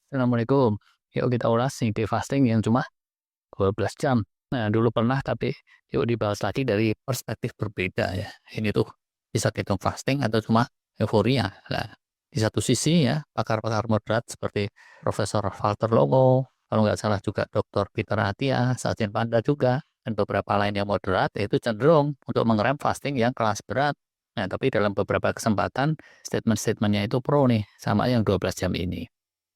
Assalamualaikum. Yuk kita ulas nih day fasting yang cuma 12 jam. Nah, dulu pernah tapi yuk dibahas lagi dari perspektif berbeda ya. Ini tuh bisa dihitung fasting atau cuma euforia. Nah, di satu sisi ya, pakar-pakar moderat seperti Profesor Walter Longo, kalau nggak salah juga Dr. Peter Attia, Satyen Panda juga, dan beberapa lain yang moderat, itu cenderung untuk mengerem fasting yang kelas berat. Nah, tapi dalam beberapa kesempatan, statement-statementnya itu pro nih, sama yang 12 jam ini.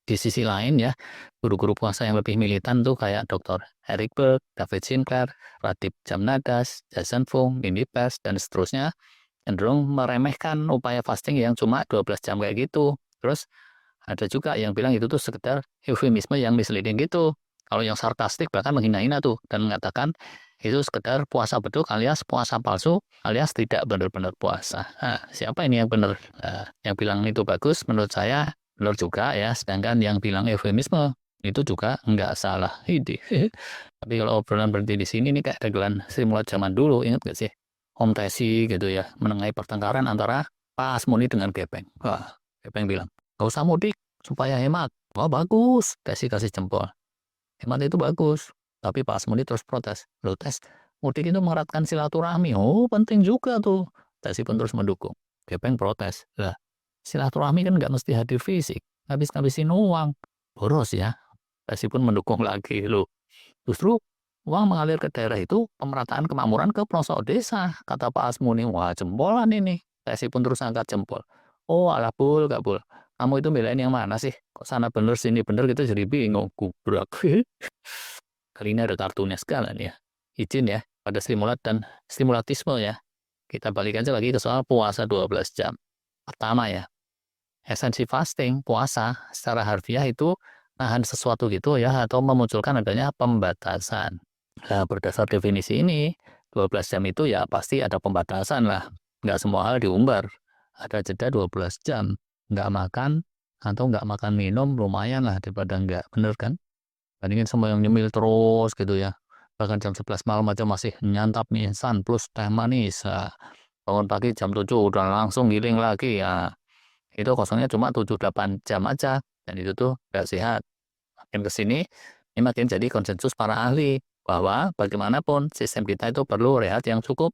Di sisi lain ya, guru-guru puasa yang lebih militan tuh kayak Dr. Eric Berg, David Sinclair, Pradip Jamnadas, Jason Fung, Mindy Pers, dan seterusnya cenderung meremehkan upaya fasting yang cuma 12 jam kayak gitu. Terus ada juga yang bilang itu tuh sekedar eufemisme yang misleading gitu. Kalau yang sarkastik bahkan menghina-hina tuh dan mengatakan itu sekedar puasa beduk alias puasa palsu alias tidak benar-benar puasa. Nah, siapa ini yang benar? Nah, yang bilang itu bagus menurut saya benar juga ya, sedangkan yang bilang eufemisme itu juga nggak salah. Ide. Tapi kalau obrolan berhenti di sini nih kayak dagelan simulat zaman dulu, ingat gak sih? Om Tesi gitu ya, menengahi pertengkaran antara Pak Asmuni dengan Gepeng. Wah, Gepeng bilang, "Gak usah mudik supaya hemat." Wah, bagus. Tesi kasih jempol. Hemat itu bagus. Tapi Pak Asmuni terus protes. Loh, Tes, mudik itu mengeratkan silaturahmi. Oh, penting juga tuh. Tesi pun terus mendukung. Gepeng protes. Lah, silaturahmi kan nggak mesti hadir fisik. Habis-habisin uang. Boros ya. Tesi pun mendukung lagi. Loh, justru uang mengalir ke daerah itu pemerataan kemakmuran ke pelosok desa, kata Pak Asmuni. Wah, jempolan ini. Tesi pun terus angkat jempol. Oh, alah Bul, Kak Bul. Kamu itu belain yang mana sih? Kok sana bener, sini bener, kita jadi bingung. Gubrak. Kali ini ada kartunya sekalian ya. Izin ya, pada stimulat dan stimulatisme ya. Kita balik aja lagi ke soal puasa 12 jam. Pertama ya, esensi fasting, puasa, secara harfiah itu nahan sesuatu gitu ya, atau memunculkan adanya pembatasan. Nah, berdasar definisi ini, 12 jam itu ya pasti ada pembatasan lah. Nggak semua hal diumbar. Ada jeda 12 jam. Nggak makan atau nggak makan minum lumayan lah daripada nggak. Bener kan? Bandingin sama yang nyemil terus gitu ya. Bahkan jam 11 malam aja masih nyantap mie instan plus teh manis. Nah, bangun pagi jam 7 udah langsung giling lagi ya. Itu kosongnya cuma 7-8 jam aja. Dan itu tuh nggak sehat. Makin ke sini, ini makin jadi konsensus para ahli bahwa bagaimanapun sistem kita itu perlu rehat yang cukup,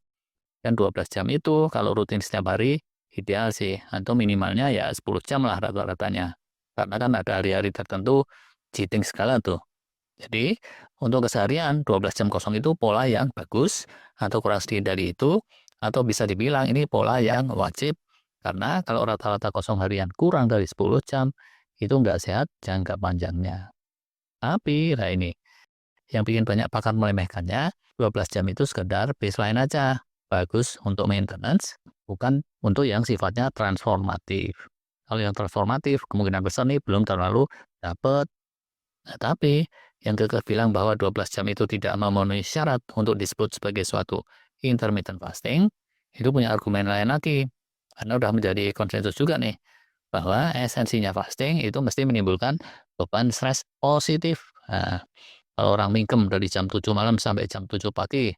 dan 12 jam itu kalau rutin setiap hari ideal sih, atau minimalnya ya 10 jam lah rata-ratanya. Karena kan ada hari-hari tertentu cheating segala tuh. Jadi untuk keseharian 12 jam kosong itu pola yang bagus, atau kurang sedikit dari itu, atau bisa dibilang ini pola yang wajib, karena kalau rata-rata kosong harian kurang dari 10 jam itu nggak sehat jangka panjangnya. Tapi, nah ini, yang bikin banyak pakar meremehkannya, 12 jam itu sekedar baseline aja. Bagus untuk maintenance, bukan untuk yang sifatnya transformatif. Kalau yang transformatif, kemungkinan besar nih belum terlalu dapat. Nah, tapi yang kekeh bilang bahwa 12 jam itu tidak memenuhi syarat untuk disebut sebagai suatu intermittent fasting, itu punya argumen lain lagi. Karena udah menjadi konsensus juga nih, bahwa esensinya fasting itu mesti menimbulkan beban stres positif. Nah, kalau orang mingkem dari jam 7 malam sampai jam 7 pagi,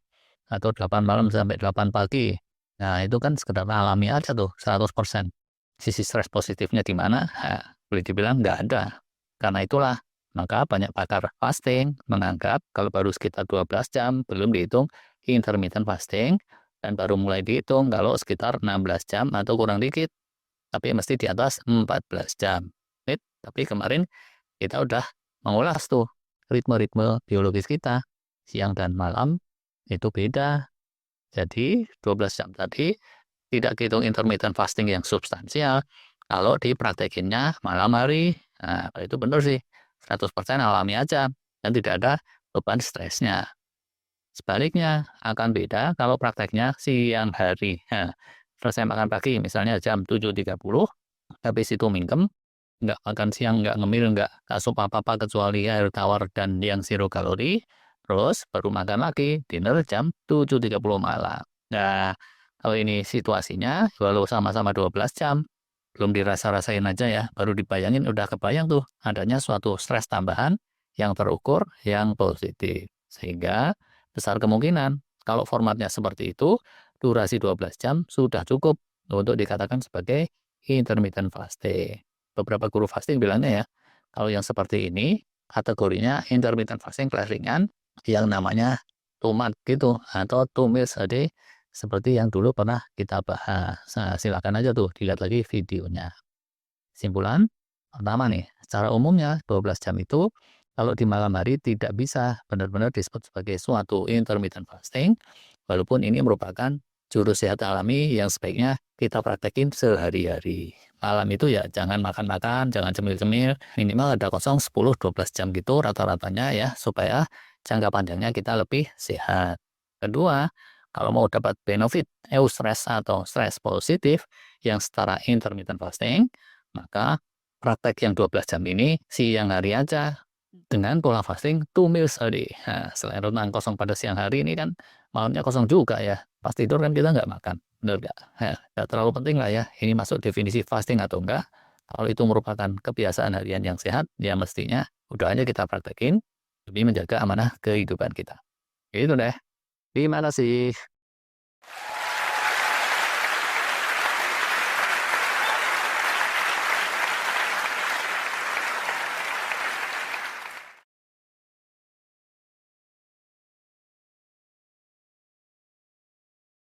atau 8 malam sampai 8 pagi, nah itu kan sekedar alami aja tuh 100%. Sisi stres positifnya di mana? Nah, boleh dibilang nggak ada. Karena itulah, maka banyak pakar fasting menganggap kalau baru sekitar 12 jam belum dihitung intermittent fasting, dan baru mulai dihitung kalau sekitar 16 jam atau kurang dikit, tapi mesti di atas 14 jam. Tapi kemarin kita udah mengulas tuh ritme-ritme biologis kita. Siang dan malam itu beda. Jadi 12 jam tadi tidak hitung intermittent fasting yang substansial. Kalau dipraktekinnya malam hari, nah itu benar sih. 100% alami aja dan tidak ada beban stresnya. Sebaliknya akan beda kalau prakteknya siang hari. Nah, selesai makan pagi misalnya jam 7.30, habis itu mingkem, nggak makan siang, nggak ngemil, nggak asup apa-apa kecuali air tawar dan yang zero kalori, terus baru makan lagi, dinner jam 7.30 malam. Nah, kalau ini situasinya, walau sama-sama 12 jam, belum dirasa-rasain aja ya, baru dibayangin udah kebayang tuh adanya suatu stres tambahan yang terukur, yang positif. Sehingga besar kemungkinan kalau formatnya seperti itu, durasi 12 jam sudah cukup untuk dikatakan sebagai intermittent fasting. Beberapa guru fasting bilangnya ya, Kalau yang seperti ini, kategorinya intermittent fasting kelas ringan yang namanya tomat gitu, atau 2 meals a day seperti yang dulu pernah kita bahas. Nah, silakan aja tuh dilihat lagi videonya. Kesimpulan, pertama nih, secara umumnya 12 jam itu kalau di malam hari tidak bisa benar-benar disebut sebagai suatu intermittent fasting, walaupun ini merupakan jurus sehat alami yang sebaiknya kita praktekin sehari-hari. Malam itu ya jangan makan-makan, jangan cemil-cemil, minimal ada kosong 10-12 jam gitu rata-ratanya ya, supaya jangka panjangnya kita lebih sehat. Kedua, kalau mau dapat benefit eustress atau stress positif yang setara intermittent fasting, maka praktek yang 12 jam ini siang hari aja dengan pola fasting 2 meals a day. Nah, selain renang kosong pada siang hari ini kan malamnya kosong juga ya. Pas tidur kan kita nggak makan, bener nggak? Nah, nggak terlalu penting lah ya, ini masuk definisi fasting atau enggak. Kalau itu merupakan kebiasaan harian yang sehat, ya mestinya udah aja kita praktekin demi menjaga amanah kehidupan kita. Gitu deh. Gimana sih?